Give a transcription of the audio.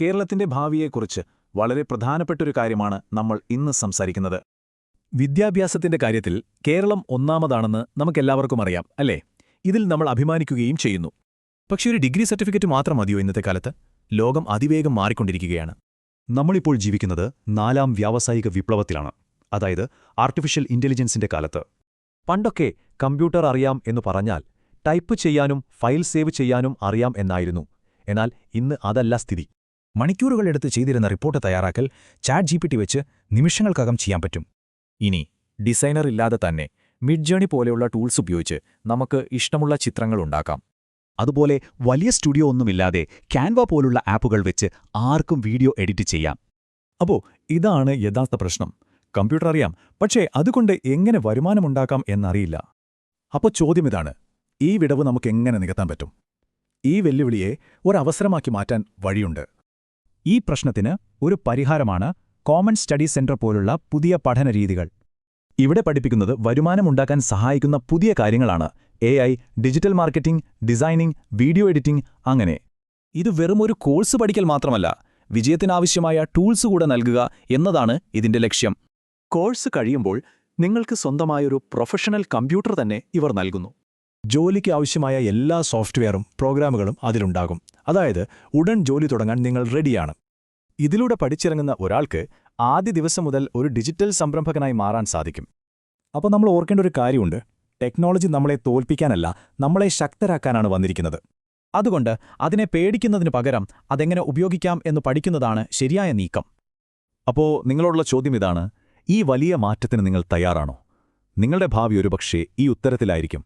കേരളത്തിന്റെ ഭാവിയെക്കുറിച്ച് വളരെ പ്രധാനപ്പെട്ടൊരു കാര്യമാണ് നമ്മൾ ഇന്ന് സംസാരിക്കുന്നത്. വിദ്യാഭ്യാസത്തിന്റെ കാര്യത്തിൽ കേരളം ഒന്നാമതാണെന്ന് നമുക്കെല്ലാവർക്കും അറിയാം, അല്ലേ? ഇതിൽ നമ്മൾ അഭിമാനിക്കുകയും ചെയ്യുന്നു. പക്ഷേ ഒരു ഡിഗ്രി സർട്ടിഫിക്കറ്റ് മാത്രം മതിയോ ഇന്നത്തെ കാലത്ത്? ലോകം അതിവേഗം മാറിക്കൊണ്ടിരിക്കുകയാണ്. നമ്മളിപ്പോൾ ജീവിക്കുന്നത് 4ാം വ്യാവസായിക വിപ്ലവത്തിലാണ്, അതായത് ആർട്ടിഫിഷ്യൽ ഇന്റലിജൻസിന്റെ കാലത്ത്. പണ്ടൊക്കെ കമ്പ്യൂട്ടർ അറിയാം എന്നു പറഞ്ഞാൽ ടൈപ്പ് ചെയ്യാനും ഫയൽ സേവ് ചെയ്യാനും അറിയാം എന്നായിരുന്നു. എന്നാൽ ഇന്ന് അതല്ല സ്ഥിതി. മണിക്കൂറുകളെടുത്ത് ചെയ്തിരുന്ന റിപ്പോർട്ട് തയ്യാറാക്കൽ ChatGPT വെച്ച് നിമിഷങ്ങൾക്കകം ചെയ്യാൻ പറ്റും. ഇനി ഡിസൈനർ ഇല്ലാതെ തന്നെ മിഡ്ജേണി പോലെയുള്ള ടൂൾസ് ഉപയോഗിച്ച് നമുക്ക് ഇഷ്ടമുള്ള ചിത്രങ്ങൾ ഉണ്ടാക്കാം. അതുപോലെ വലിയ സ്റ്റുഡിയോ ഒന്നുമില്ലാതെ ക്യാൻവ പോലുള്ള ആപ്പുകൾ വെച്ച് ആർക്കും വീഡിയോ എഡിറ്റ് ചെയ്യാം. അപ്പോ ഇതാണ് യഥാർത്ഥ പ്രശ്നം. കമ്പ്യൂട്ടർ അറിയാം, പക്ഷേ അതുകൊണ്ട് എങ്ങനെ വരുമാനമുണ്ടാക്കാം എന്നറിയില്ല. അപ്പോൾ ചോദ്യമിതാണ്, ഈ വിടവ് നമുക്കെങ്ങനെ നികത്താൻ പറ്റും? ഈ വെല്ലുവിളിയെ ഒരവസരമാക്കി മാറ്റാൻ വഴിയുണ്ട്. ഈ പ്രശ്നത്തിന് ഒരു പരിഹാരമാണ് കോമൺ സ്റ്റഡി സെന്റർ പോലുള്ള പുതിയ പഠനരീതികൾ. ഇവിടെ പഠിപ്പിക്കുന്നത് വരുമാനമുണ്ടാക്കാൻ സഹായിക്കുന്ന പുതിയ കാര്യങ്ങളാണ്. AI, digital marketing, designing, video editing, അങ്ങനെ. ഇത് വെറുമൊരു കോഴ്സ് പഠിക്കൽ മാത്രമല്ല, വിജയത്തിനാവശ്യമായ ടൂൾസ് കൂടെ നൽകുക എന്നതാണ് ഇതിന്റെ ലക്ഷ്യം. കോഴ്സ് കഴിയുമ്പോൾ നിങ്ങൾക്ക് സ്വന്തമായൊരു പ്രൊഫഷണൽ കമ്പ്യൂട്ടർ തന്നെ ഇവർ നൽകുന്നു. ജോലിക്ക് ആവശ്യമായ എല്ലാ സോഫ്റ്റ്വെയറും പ്രോഗ്രാമുകളും അതിലുണ്ടാകും. അതായത് ഉടൻ ജോലി തുടങ്ങാൻ നിങ്ങൾ റെഡിയാണ്. ഇതിലൂടെ പഠിച്ചിറങ്ങുന്ന ഒരാൾക്ക് ആദ്യ ദിവസം മുതൽ ഒരു ഡിജിറ്റൽ സംരംഭകനായി മാറാൻ സാധിക്കും. അപ്പോൾ നമ്മൾ ഓർക്കേണ്ട ഒരു കാര്യമുണ്ട്. ടെക്നോളജി നമ്മളെ തോൽപ്പിക്കാനല്ല, നമ്മളെ ശക്തരാക്കാനാണ് വന്നിരിക്കുന്നത്. അതുകൊണ്ട് അതിനെ പേടിക്കുന്നതിനു പകരം അതെങ്ങനെ ഉപയോഗിക്കാം എന്ന് പഠിക്കുന്നതാണ് ശരിയായ നീക്കം. അപ്പോൾ നിങ്ങളോടുള്ള ചോദ്യം ഇതാണ്: ഈ വലിയ മാറ്റത്തിന് നിങ്ങൾ തയ്യാറാണോ? നിങ്ങളുടെ ഭാവി ഒരുപക്ഷേ ഈ ഉത്തരത്തിലായിരിക്കും.